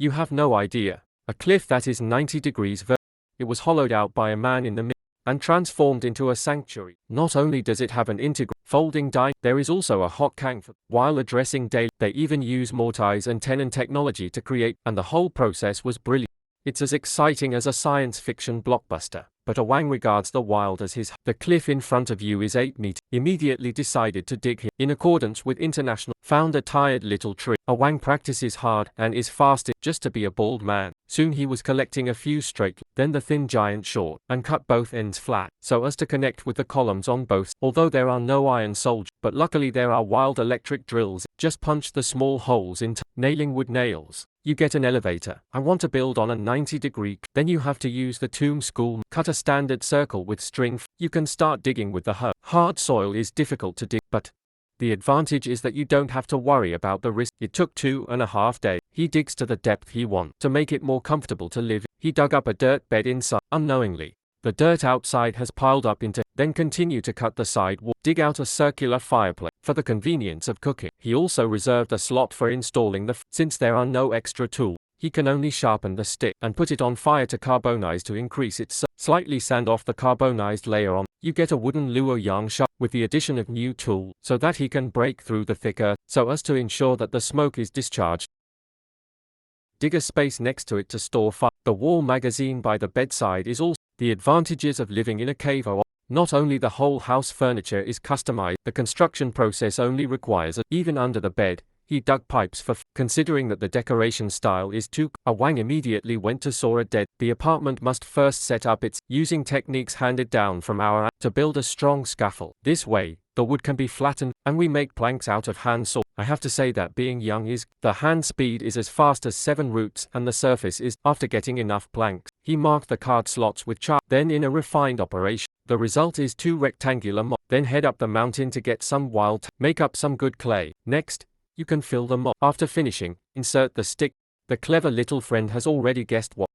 You have no idea. A cliff that is 90 degrees vertical. It was hollowed out by a man in the middle and transformed into a sanctuary. Not only does it have an integral folding dining, there is also a hot tank for while addressing daily. They even use mortise and tenon technology to create, and the whole process was brilliant. It's as exciting as a science fiction blockbuster, but Awang regards the wild as his. The cliff in front of you is 8 meters. Immediately decided to dig here. In accordance with international, found a tired little tree. Awang practices hard and is fasting just to be a bald man. Soon he was collecting a few straight, then the thin giant short, and cut both ends flat, so as to connect with the columns on both. Although there are no iron soldiers, but luckily there are wild electric drills. Just punch the small holes into nailing wood nails. You get an elevator. I want to build on a 90-degree. Then you have to use the tomb school. Cut a standard circle with string. You can start digging with the hoe. Hard soil is difficult to dig, but the advantage is that you don't have to worry about the risk. It took 2.5 days. He digs to the depth he wants. To make it more comfortable to live, he dug up a dirt bed inside. Unknowingly, the dirt outside has piled up into. Then continue to cut the side wall. Dig out a circular fireplace for the convenience of cooking. He also reserved a slot for installing the. Since there are no extra tools, he can only sharpen the stick and put it on fire to carbonize to increase its. Slightly sand off the carbonized layer on. You get a wooden luo yang sharp with the addition of new tool so that he can break through the thick earth so as to ensure that the smoke is discharged. Dig a space next to it to store fire. The wall magazine by the bedside is also. The advantages of living in a cave are. Not only the whole house furniture is customized, the construction process only requires a. Even under the bed, he dug pipes for. Considering that the decoration style is too. Awang immediately went to saw a dead. The apartment must first set up its. Using techniques handed down from our. To build a strong scaffold. This way, the wood can be flattened, and we make planks out of hand saw. I have to say that being young is. The hand speed is as fast as 7 roots, and the surface is. After getting enough planks, he marked the card slots with char. Then in a refined operation. The result is 2 rectangular mob. Then head up the mountain to get some wild. Make up some good clay. Next, you can fill the mob. After finishing, insert the stick. The clever little friend has already guessed what.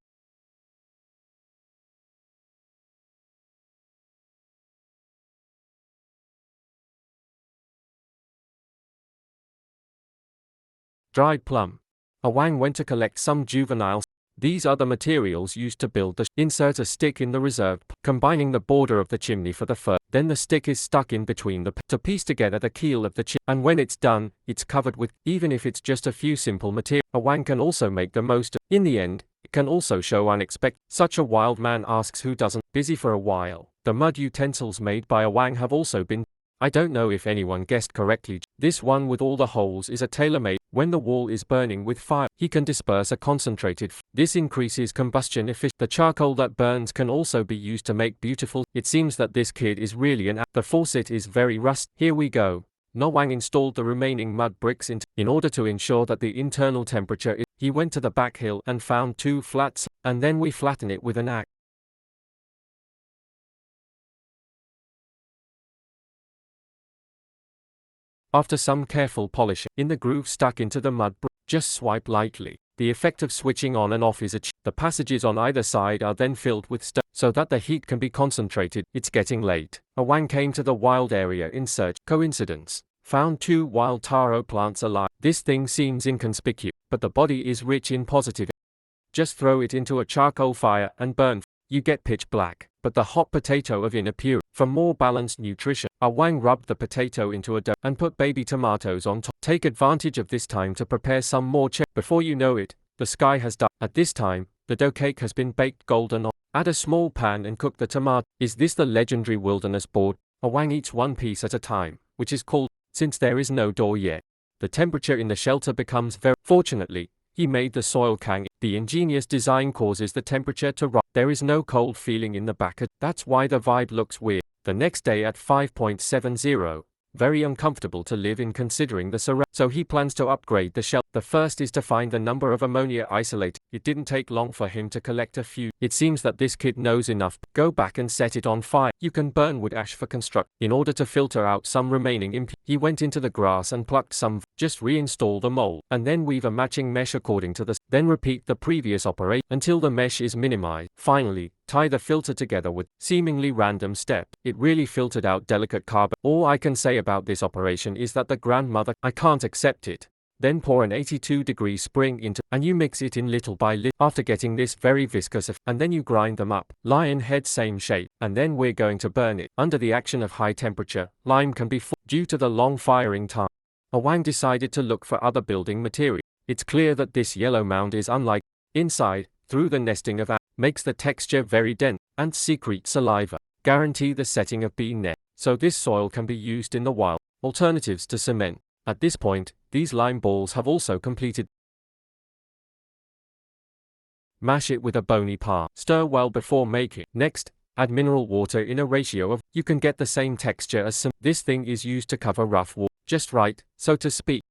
Dried plum. Awang went to collect some juveniles. These are the materials used to build the. Insert a stick in the reserved, combining the border of the chimney for the fur. Then the stick is stuck in between the. To piece together the keel of the chimney. And when it's done, it's covered with. Even if it's just a few simple materials, Awang can also make the most of. In the end, it can also show unexpected. Such a wild man asks who doesn't. Busy for a while. The mud utensils made by Awang have also been. I don't know if anyone guessed correctly. This one with all the holes is a tailor-made. When the wall is burning with fire, he can disperse a concentrated. This increases combustion efficiency. The charcoal that burns can also be used to make beautiful. It seems that this kid is really an. The faucet is very rusty. Here we go. Wang installed the remaining mud bricks in order to ensure that the internal temperature is. He went to the back hill and found 2 flats, and then we flatten it with an axe. After some careful polishing, in the groove stuck into the mud brick, just swipe lightly. The effect of switching on and off is achieved. The passages on either side are then filled with stone, so that the heat can be concentrated. It's getting late. Awang came to the wild area in search. Coincidence. Found 2 wild taro plants alive. This thing seems inconspicuous, but the body is rich in positive. Just throw it into a charcoal fire and burn. You get pitch black, but the hot potato of inner purity. For more balanced nutrition, Awang rubbed the potato into a dough and put baby tomatoes on top. Take advantage of this time to prepare some more Before you know it, the sky has dark. At this time, the dough cake has been baked golden on. Add a small pan and cook the tomato. Is this the legendary wilderness board? Awang eats 1 piece at a time, which is called, since there is no door yet. The temperature in the shelter becomes very. Fortunately, he made the soil kang. The ingenious design causes the temperature to rise. There is no cold feeling in the back. That's why the vibe looks weird. The next day at 5.70, very uncomfortable to live in considering the surround. So he plans to upgrade the shelter. The first is to find the number of ammonia isolate. It didn't take long for him to collect a few. It seems that this kid knows enough. Go back and set it on fire. You can burn wood ash for construct. In order to filter out some remaining impurities, he went into the grass and plucked some. Just reinstall the mold, and then weave a matching mesh according to the. Then repeat the previous operation until the mesh is minimized. Finally, tie the filter together with seemingly random step. It really filtered out delicate carbon. All I can say about this operation is that the grandmother. I can't accept it. Then pour an 82-degree spring into, and you mix it in little by little. After getting this very viscous, and then you grind them up. Lion head same shape, and then we're going to burn it. Under the action of high temperature, lime can be formed. Due to the long firing time, Awang decided to look for other building material. It's clear that this yellow mound is unlike. Inside, through the nesting of ants, makes the texture very dense, and secrete saliva. Guarantee the setting of bee net. So this soil can be used in the wild. Alternatives to cement. At this point, these lime balls have also completed. Mash it with a bony part. Stir well before making. Next, add mineral water in a ratio of. You can get the same texture as cement. This thing is used to cover rough water. Just right, so to speak.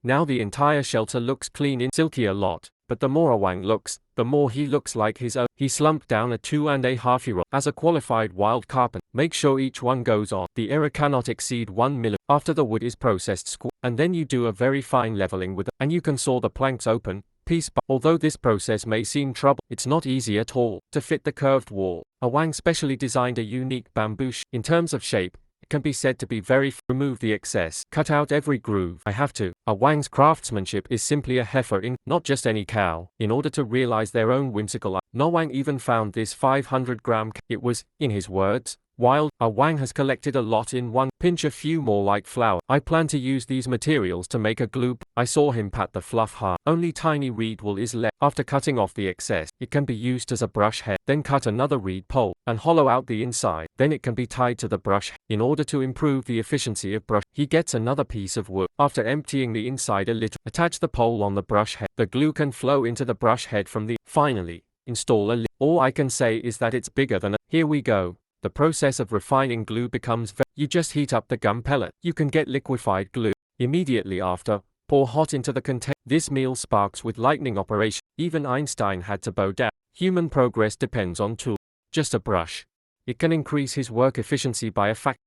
Now the entire shelter looks clean and silky a lot, but the more Awang looks, the more he looks like his own. He slumped down a 2.5-year-old. As a qualified wild carpenter, make sure each one goes on. The area cannot exceed 1 mm. After the wood is processed, and then you do a very fine leveling with it, and you can saw the planks open, piece by. Although this process may seem trouble, it's not easy at all. To fit the curved wall, Awang specially designed a unique bamboo. In terms of shape, it can be said to be very. Remove the excess. Cut out every groove. I have to. Awang's craftsmanship is simply a heifer in, not just any cow. In order to realize their own whimsical. Awang even found this 500-gram. It was, in his words, wild. Awang has collected a lot in one. Pinch a few more like flour. I plan to use these materials to make a glue. I saw him pat the fluff hard. Only tiny reed wool is left. After cutting off the excess, it can be used as a brush head. Then cut another reed pole, and hollow out the inside. Then it can be tied to the brush. In order to improve the efficiency of brush, he gets another piece of wood. After emptying the inside a little, attach the pole on the brush head. The glue can flow into the brush head from the. Finally, install a lid. All I can say is that it's bigger than a. Here we go. The process of refining glue becomes. You just heat up the gum pellet. You can get liquefied glue. Immediately after, pour hot into the container. This meal sparks with lightning operation. Even Einstein had to bow down. Human progress depends on tool. Just a brush. It can increase his work efficiency by a factor.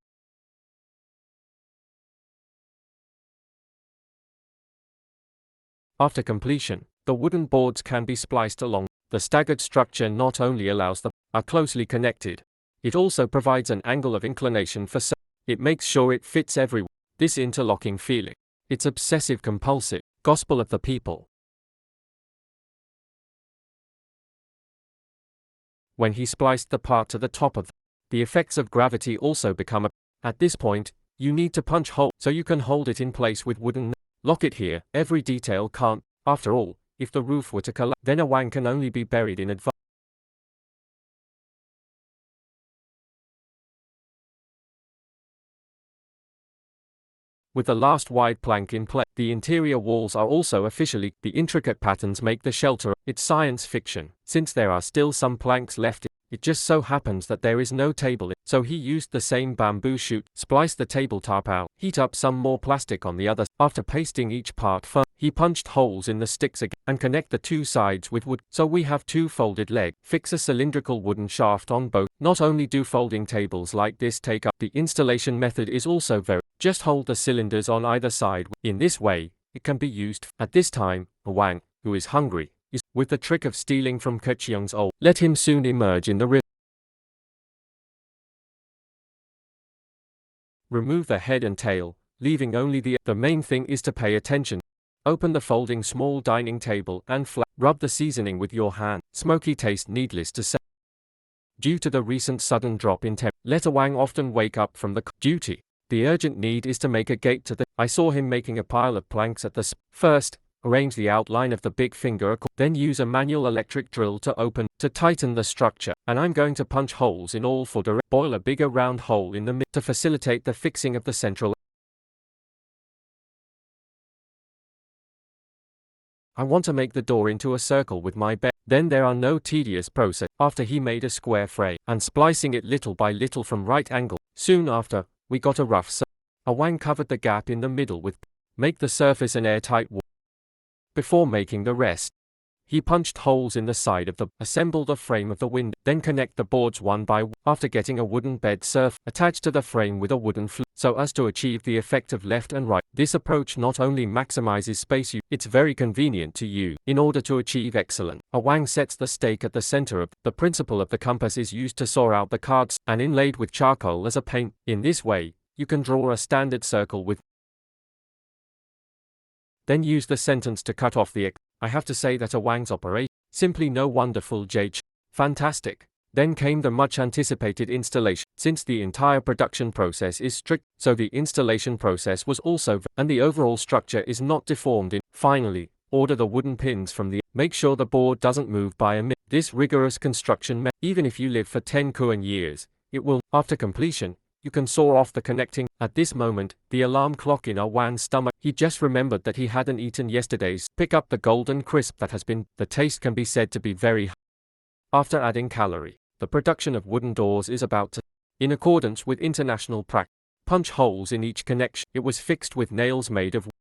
After completion, the wooden boards can be spliced along. The staggered structure not only allows the are closely connected, it also provides an angle of inclination for. It makes sure it fits everywhere. This interlocking feeling. It's obsessive compulsive. Gospel of the people. When he spliced the part to the top of the effects of gravity also become a. At this point, you need to punch hole so you can hold it in place with wooden. Lock it here. Every detail can't. After all, if the roof were to collapse, then Awang can only be buried in advance. With the last wide plank in place, the interior walls are also officially. The intricate patterns make the shelter. It's science fiction. Since there are still some planks left, it just so happens that there is no table. So he used the same bamboo shoot, spliced the tabletop out, heat up some more plastic on the other. After pasting each part firm, he punched holes in the sticks again, and connect the two sides with wood. So we have two folded legs. Fix a cylindrical wooden shaft on both. Not only do folding tables like this take up, the installation method is also very. Just hold the cylinders on either side. In this way, it can be used. At this time, Awang, who is hungry, is, with the trick of stealing from Keqiang's old. Let him soon emerge in the river. Remove the head and tail, leaving only the. The main thing is to pay attention. Open the folding small dining table and rub the seasoning with your hand. Smoky taste needless to say. Due to the recent sudden drop in temperature, let Awang often wake up from the duty. The urgent need is to make a gate to the. I saw him making a pile of planks at the. First, arrange the outline of the big finger, then use a manual electric drill to open, to tighten the structure, and I'm going to punch holes in all for direct. Boil a bigger round hole in the middle to facilitate the fixing of the central. I want to make the door into a circle with my bed. Then there are no tedious process. After he made a square frame, and splicing it little by little from right angle. Soon after, we got a rough surface. Awang covered the gap in the middle with. Make the surface an airtight wall. Before making the rest, he punched holes in the side of the. Assemble the frame of the window. Then connect the boards one by one. After getting a wooden bed surf attached to the frame with a wooden flue, so as to achieve the effect of left and right. This approach not only maximizes space use, it's very convenient to use. In order to achieve excellence, a wang sets the stake at the center of the principle of the compass is used to saw out the cards and inlaid with charcoal as a paint. In this way, you can draw a standard circle with then use the sentence to cut off the I have to say that a wang's operation, simply no wonderful JH. Fantastic. Then came the much anticipated installation. Since the entire production process is strict, so the installation process was also, and the overall structure is not deformed in. Finally, order the wooden pins from the, make sure the board doesn't move by a minute. This rigorous construction even if you live for 10 Kuan years, it will, after completion, you can saw off the connecting. At this moment, the alarm clock in Wan's stomach, he just remembered that he hadn't eaten yesterday's. Pick up the golden crisp that has been, the taste can be said to be very high. After adding calorie, the production of wooden doors is about to, in accordance with international practice, punch holes in each connection. It was fixed with nails made of wood.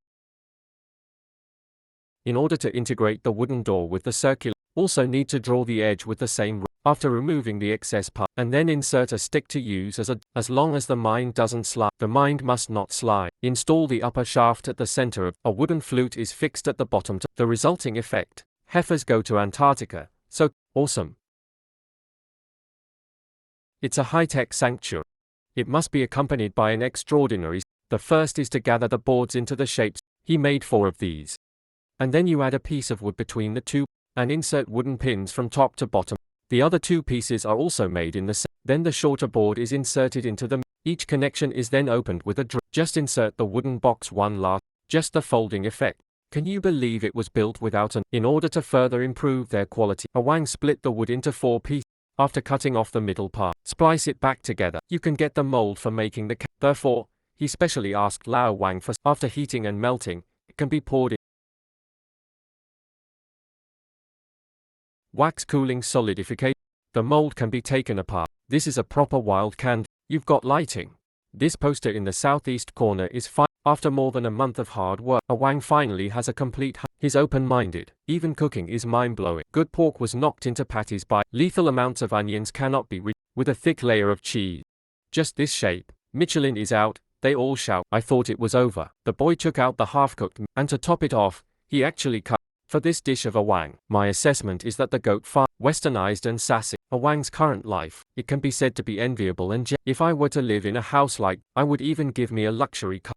In order to integrate the wooden door with the circular, also need to draw the edge with the same after removing the excess part, and then insert a stick to use as long as the mind doesn't slide. The mind must not slide. Install the upper shaft at the center of a wooden flute is fixed at the bottom to the resulting effect. Heifers go to Antarctica, so awesome. It's a high-tech sanctuary. It must be accompanied by an extraordinary. The first is to gather the boards into the shapes. He made 4 of these. And then you add a piece of wood between the two, and insert wooden pins from top to bottom. The other 2 pieces are also made in the same. Then the shorter board is inserted into them. Each connection is then opened with a drill. Just insert the wooden box one last. Just the folding effect. Can you believe it was built without an? In order to further improve their quality, a wang split the wood into 4 pieces. After cutting off the middle part, splice it back together. You can get the mold for making the Therefore, he specially asked Lao Wang for. After heating and melting, it can be poured in. Wax cooling solidification. The mold can be taken apart. This is a proper wild candy. You've got lighting. This poster in the southeast corner is fine. After more than a month of hard work, a wang finally has a complete. He's open-minded. Even cooking is mind-blowing. Good pork was knocked into patties by lethal amounts of onions cannot be reached with a thick layer of cheese. Just this shape. Michelin is out. They all shout. I thought it was over. The boy took out the half-cooked and to top it off, he actually cut. For this dish of a wang, my assessment is that the goat farm, westernized and sassy, a wang's current life, it can be said to be enviable and if I were to live in a house like, I would even give me a luxury car.